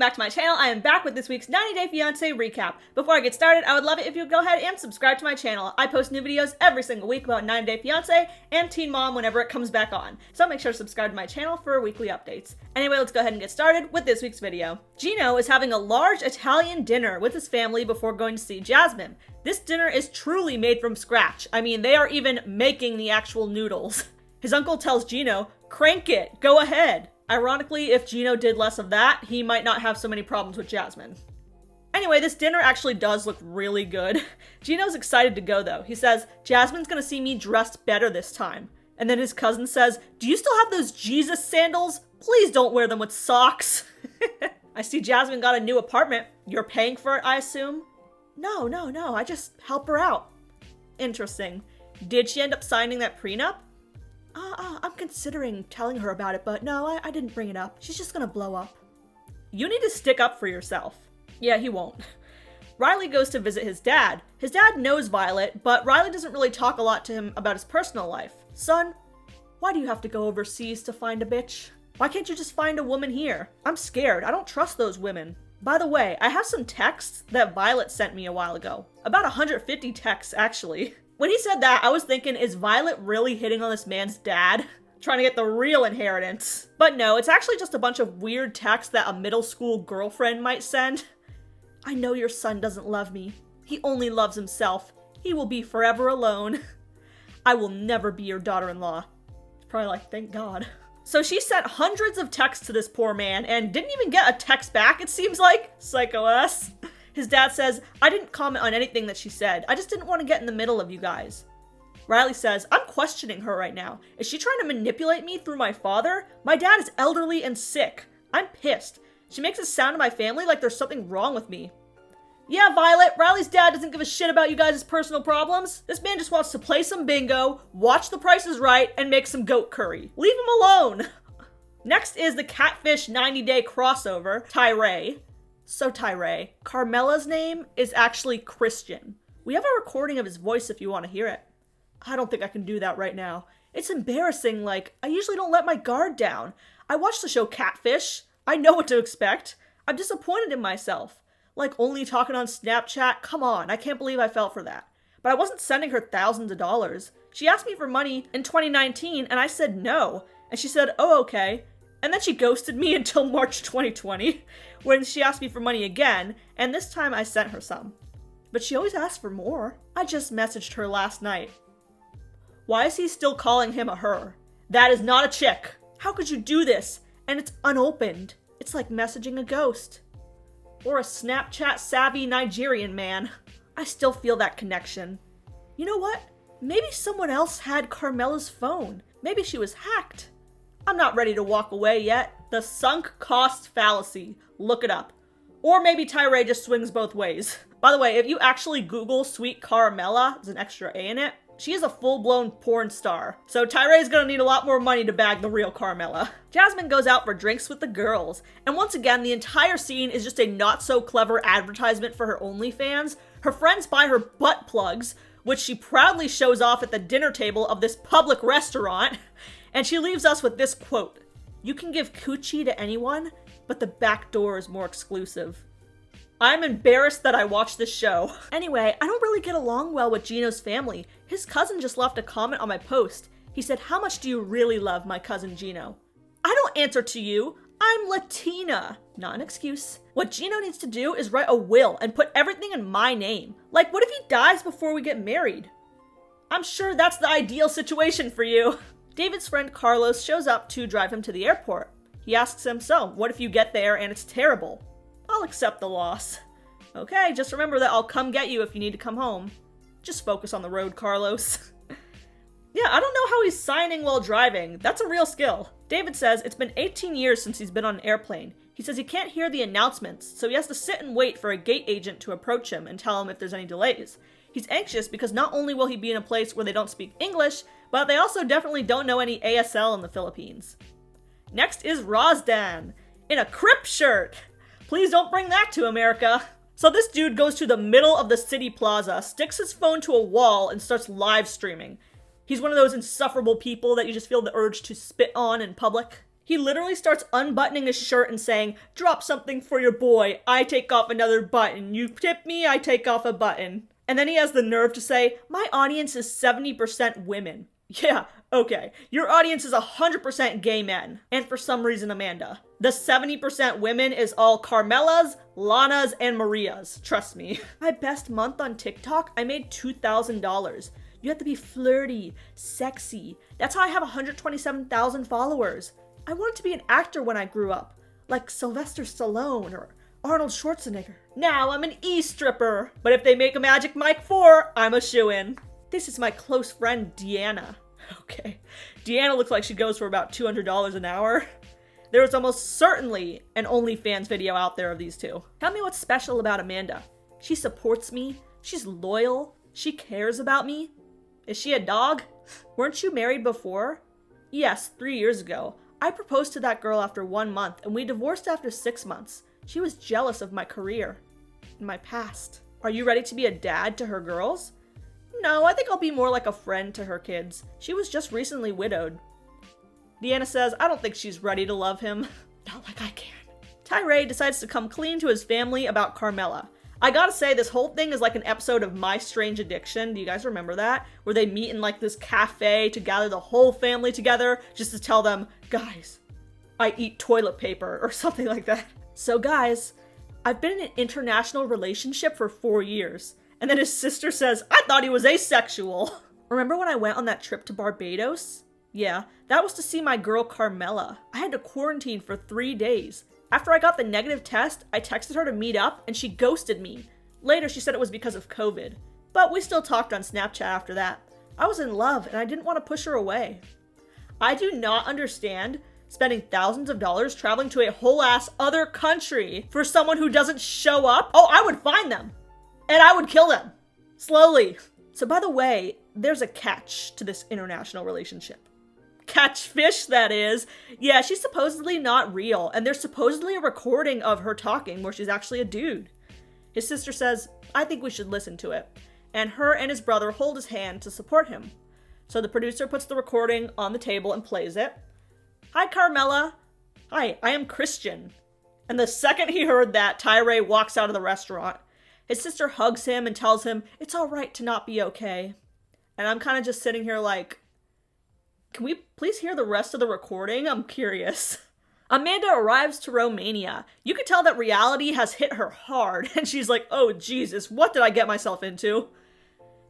back to my channel. I am back with this week's 90-Day Fiancé recap. Before I get started, I would love it if you would go ahead and subscribe to my channel. I post new videos every single week about 90-Day Fiancé and Teen Mom whenever it comes back on. So make sure to subscribe to my channel for weekly updates. Anyway, let's go ahead and get started with this week's video. Gino is having a large Italian dinner with his family before going to see Jasmine. This dinner is truly made from scratch. I mean, they are even making the actual noodles. His uncle tells Gino, "Crank it, go ahead." Ironically, if Gino did less of that, he might not have so many problems with Jasmine. Anyway, this dinner actually does look really good. Gino's excited to go though. He says, "Jasmine's gonna see me dressed better this time." And then his cousin says, "Do you still have those Jesus sandals? Please don't wear them with socks." I see Jasmine got a new apartment. You're paying for it, I assume? No, I just help her out. Interesting. Did she end up signing that prenup? I'm considering telling her about it, but no, I didn't bring it up. She's just gonna blow up. You need to stick up for yourself. Yeah, he won't. Riley goes to visit his dad. His dad knows Violet, but Riley doesn't really talk a lot to him about his personal life. "Son, why do you have to go overseas to find a bitch? Why can't you just find a woman here? I'm scared. I don't trust those women." By the way, I have some texts that Violet sent me a while ago. About 150 texts, actually. When he said that, I was thinking, is Violet really hitting on this man's dad? Trying to get the real inheritance. But no, it's actually just a bunch of weird texts that a middle school girlfriend might send. "I know your son doesn't love me. He only loves himself. He will be forever alone. I will never be your daughter-in-law." Probably like, thank God. So she sent hundreds of texts to this poor man and didn't even get a text back, it seems like. Psycho ass. His dad says, "I didn't comment on anything that she said. I just didn't want to get in the middle of you guys." Riley says, "I'm questioning her right now. Is she trying to manipulate me through my father? My dad is elderly and sick. I'm pissed. She makes it sound to my family like there's something wrong with me." Yeah, Violet, Riley's dad doesn't give a shit about you guys' personal problems. This man just wants to play some bingo, watch The Price is Right, and make some goat curry. Leave him alone. Next is the Catfish 90-Day crossover, Tyray. So Tyray, Carmela's name is actually Christian. We have a recording of his voice if you want to hear it. I don't think I can do that right now. It's embarrassing, like, I usually don't let my guard down. I watched the show Catfish. I know what to expect. I'm disappointed in myself. Like, only talking on Snapchat? Come on, I can't believe I fell for that. But I wasn't sending her thousands of dollars. She asked me for money in 2019, and I said no. And she said, "Oh, okay." And then she ghosted me until March 2020, when she asked me for money again, and this time I sent her some. But she always asks for more. I just messaged her last night. Why is he still calling him a her? That is not a chick. How could you do this? And it's unopened. It's like messaging a ghost. Or a Snapchat-savvy Nigerian man. I still feel that connection. You know what? Maybe someone else had Carmela's phone. Maybe she was hacked. I'm not ready to walk away yet. The sunk cost fallacy. Look it up. Or maybe Tyray just swings both ways. By the way, if you actually Google Sweet Carmela, there's an extra A in it, she is a full-blown porn star. So Tyray's gonna need a lot more money to bag the real Carmela. Jasmine goes out for drinks with the girls. And once again, the entire scene is just a not-so-clever advertisement for her OnlyFans. Her friends buy her butt plugs, which she proudly shows off at the dinner table of this public restaurant. And she leaves us with this quote: "You can give coochie to anyone, but the back door is more exclusive." I'm embarrassed that I watched this show. Anyway, I don't really get along well with Gino's family. His cousin just left a comment on my post. He said, "How much do you really love my cousin Gino?" I don't answer to you. I'm Latina. Not an excuse. What Gino needs to do is write a will and put everything in my name. Like, what if he dies before we get married? I'm sure that's the ideal situation for you. David's friend Carlos shows up to drive him to the airport. He asks him, "So, what if you get there and it's terrible?" "I'll accept the loss." "Okay, just remember that I'll come get you if you need to come home." Just focus on the road, Carlos. Yeah, I don't know how he's signing while driving. That's a real skill. David says it's been 18 years since he's been on an airplane. He says he can't hear the announcements, so he has to sit and wait for a gate agent to approach him and tell him if there's any delays. He's anxious because not only will he be in a place where they don't speak English, but they also definitely don't know any ASL in the Philippines. Next is Rosdan, in a Crip shirt. Please don't bring that to America. So this dude goes to the middle of the city plaza, sticks his phone to a wall, and starts live streaming. He's one of those insufferable people that you just feel the urge to spit on in public. He literally starts unbuttoning his shirt and saying, "Drop something for your boy. I take off another button. You tip me, I take off a button." And then he has the nerve to say, "My audience is 70% women." Yeah, okay. Your audience is 100% gay men. And for some reason, Amanda. The 70% women is all Carmelas, Lanas, and Marias. Trust me. My best month on TikTok, I made $2,000. You have to be flirty, sexy. That's how I have 127,000 followers. I wanted to be an actor when I grew up, like Sylvester Stallone or Arnold Schwarzenegger. Now I'm an e-stripper, but if they make a Magic Mike 4, I'm a shoo-in. This is my close friend, Deanna. Okay, Deanna looks like she goes for about $200 an hour. There is almost certainly an OnlyFans video out there of these two. Tell me what's special about Amanda. She supports me, she's loyal, she cares about me. Is she a dog? Weren't you married before? Yes, 3 years ago. I proposed to that girl after 1 month, and we divorced after 6 months. She was jealous of my career and my past. Are you ready to be a dad to her girls? No, I think I'll be more like a friend to her kids. She was just recently widowed. Deanna says, I don't think she's ready to love him. Not like I can. Tyray decides to come clean to his family about Carmela. I gotta say, this whole thing is like an episode of My Strange Addiction. Do you guys remember that? Where they meet in like this cafe to gather the whole family together just to tell them, guys, I eat toilet paper or something like that. So guys, I've been in an international relationship for 4 years. And then his sister says, I thought he was asexual. Remember when I went on that trip to Barbados? Yeah, that was to see my girl Carmela. I had to quarantine for 3 days. After I got the negative test, I texted her to meet up and she ghosted me. Later, she said it was because of COVID. But we still talked on Snapchat after that. I was in love and I didn't want to push her away. I do not understand spending thousands of dollars traveling to a whole ass other country for someone who doesn't show up. Oh, I would find them. And I would kill them. Slowly. So by the way, there's a catch to this international relationship. Catfish, that is. Yeah, she's supposedly not real, and there's supposedly a recording of her talking where she's actually a dude. His sister says, I think we should listen to it, and her and his brother hold his hand to support him. So the producer puts the recording on the table and plays it. Hi, Carmela. Hi, I am Christian. And the second he heard that, Tyray walks out of the restaurant. His sister hugs him and tells him it's all right to not be okay. And I'm kind of just sitting here like, can we please hear the rest of the recording? I'm curious. Amanda arrives to Romania. You can tell that reality has hit her hard, and she's like, oh Jesus, what did I get myself into?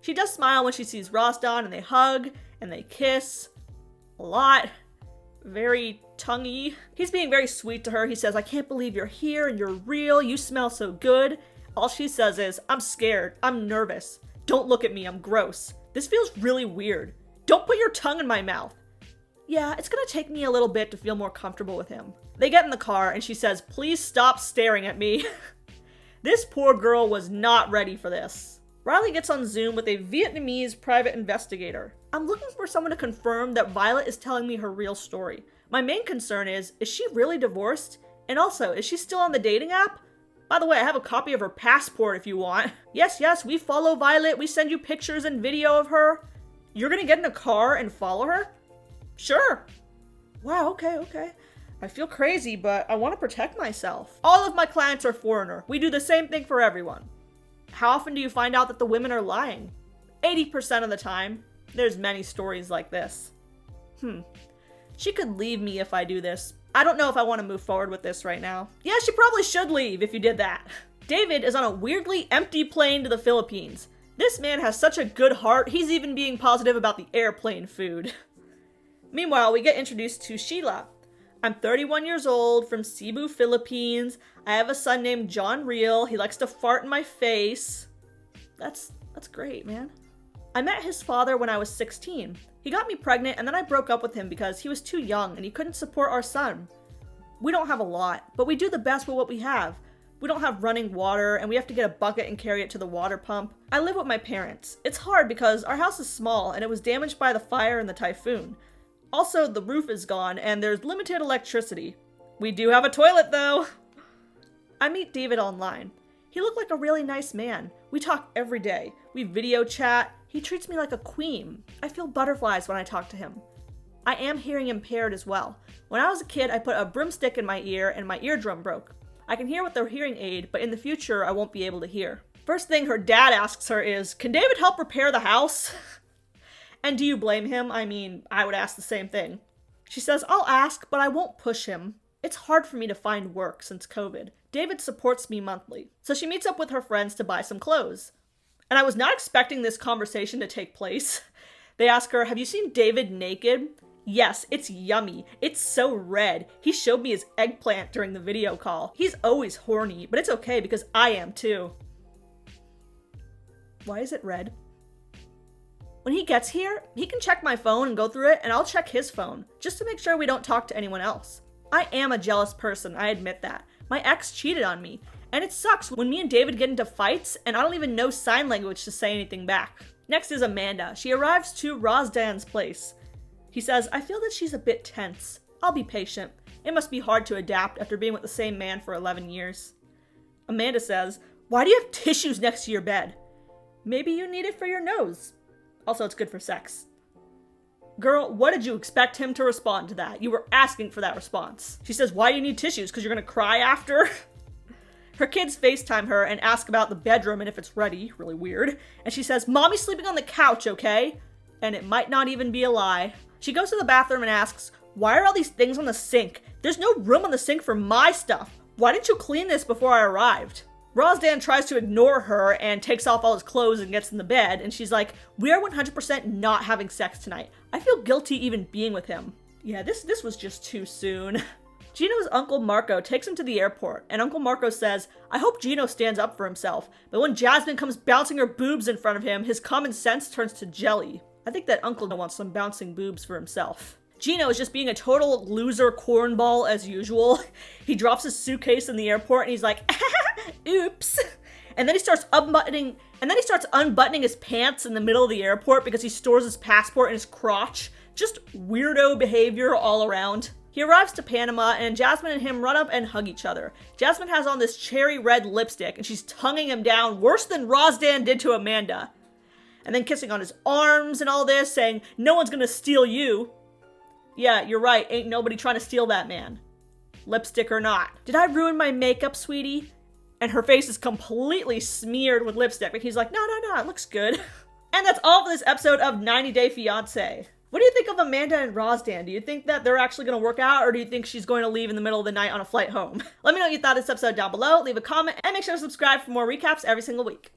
She does smile when she sees Rosdan, and they hug, and they kiss. A lot. Very tonguey. He's being very sweet to her. He says, I can't believe you're here, and you're real, you smell so good. All she says is, I'm scared, I'm nervous. Don't look at me, I'm gross. This feels really weird. Don't put your tongue in my mouth. Yeah, it's gonna take me a little bit to feel more comfortable with him. They get in the car and she says, please stop staring at me. This poor girl was not ready for this. Riley gets on Zoom with a Vietnamese private investigator. I'm looking for someone to confirm that Violet is telling me her real story. My main concern is she really divorced? And also, is she still on the dating app? By the way, I have a copy of her passport if you want. Yes, we follow Violet. We send you pictures and video of her. You're gonna get in a car and follow her? Sure. Wow, okay. I feel crazy, but I want to protect myself. All of my clients are foreigner. We do the same thing for everyone. How often do you find out that the women are lying? 80% of the time. There's many stories like this. She could leave me if I do this. I don't know if I want to move forward with this right now. Yeah, she probably should leave if you did that. David is on a weirdly empty plane to the Philippines. This man has such a good heart, he's even being positive about the airplane food. Meanwhile, we get introduced to Sheila. I'm 31 years old, from Cebu, Philippines. I have a son named John Real. He likes to fart in my face. That's great, man. I met his father when I was 16. He got me pregnant and then I broke up with him because he was too young and he couldn't support our son. We don't have a lot, but we do the best with what we have. We don't have running water, and we have to get a bucket and carry it to the water pump. I live with my parents. It's hard because our house is small, and it was damaged by the fire and the typhoon. Also, the roof is gone, and there's limited electricity. We do have a toilet, though! I meet David online. He looked like a really nice man. We talk every day. We video chat. He treats me like a queen. I feel butterflies when I talk to him. I am hearing impaired as well. When I was a kid, I put a broomstick in my ear and my eardrum broke. I can hear with the hearing aid, but in the future, I won't be able to hear. First thing her dad asks her is, can David help repair the house? And do you blame him? I mean, I would ask the same thing. She says, I'll ask, but I won't push him. It's hard for me to find work since COVID. David supports me monthly. So she meets up with her friends to buy some clothes. And I was not expecting this conversation to take place. They ask her, have you seen David naked? Yes, it's yummy. It's so red. He showed me his eggplant during the video call. He's always horny, but it's okay because I am too. Why is it red? When he gets here, he can check my phone and go through it, and I'll check his phone, just to make sure we don't talk to anyone else. I am a jealous person, I admit that. My ex cheated on me, and it sucks when me and David get into fights, and I don't even know sign language to say anything back. Next is Amanda. She arrives to Rosdan's place. He says, I feel that she's a bit tense. I'll be patient. It must be hard to adapt after being with the same man for 11 years. Amanda says, why do you have tissues next to your bed? Maybe you need it for your nose. Also, it's good for sex. Girl, what did you expect him to respond to that? You were asking for that response. She says, why do you need tissues? Because you're gonna cry after? Her kids FaceTime her and ask about the bedroom and if it's ready. Really weird. And she says, Mommy's sleeping on the couch, okay? And it might not even be a lie. She goes to the bathroom and asks, why are all these things on the sink? There's no room on the sink for my stuff. Why didn't you clean this before I arrived? Rosdan tries to ignore her and takes off all his clothes and gets in the bed, and she's like, we are 100% not having sex tonight. I feel guilty even being with him. Yeah, this was just too soon. Gino's Uncle Marco takes him to the airport, and Uncle Marco says, I hope Gino stands up for himself, but when Jasmine comes bouncing her boobs in front of him, his common sense turns to jelly. I think that Uncle wants some bouncing boobs for himself. Gino is just being a total loser cornball as usual. He drops his suitcase in the airport and he's like, oops. And then he starts unbuttoning his pants in the middle of the airport because he stores his passport in his crotch. Just weirdo behavior all around. He arrives to Panama and Jasmine and him run up and hug each other. Jasmine has on this cherry red lipstick and she's tonguing him down worse than Rosdan did to Amanda. And then kissing on his arms and all this, saying, no one's gonna steal you. Yeah, you're right, ain't nobody trying to steal that man. Lipstick or not. Did I ruin my makeup, sweetie? And her face is completely smeared with lipstick. But he's like, no, it looks good. And that's all for this episode of 90 Day Fiancé. What do you think of Amanda and Rosdan? Do you think that they're actually going to work out, or do you think she's going to leave in the middle of the night on a flight home? Let me know what you thought of this episode down below, leave a comment, and make sure to subscribe for more recaps every single week.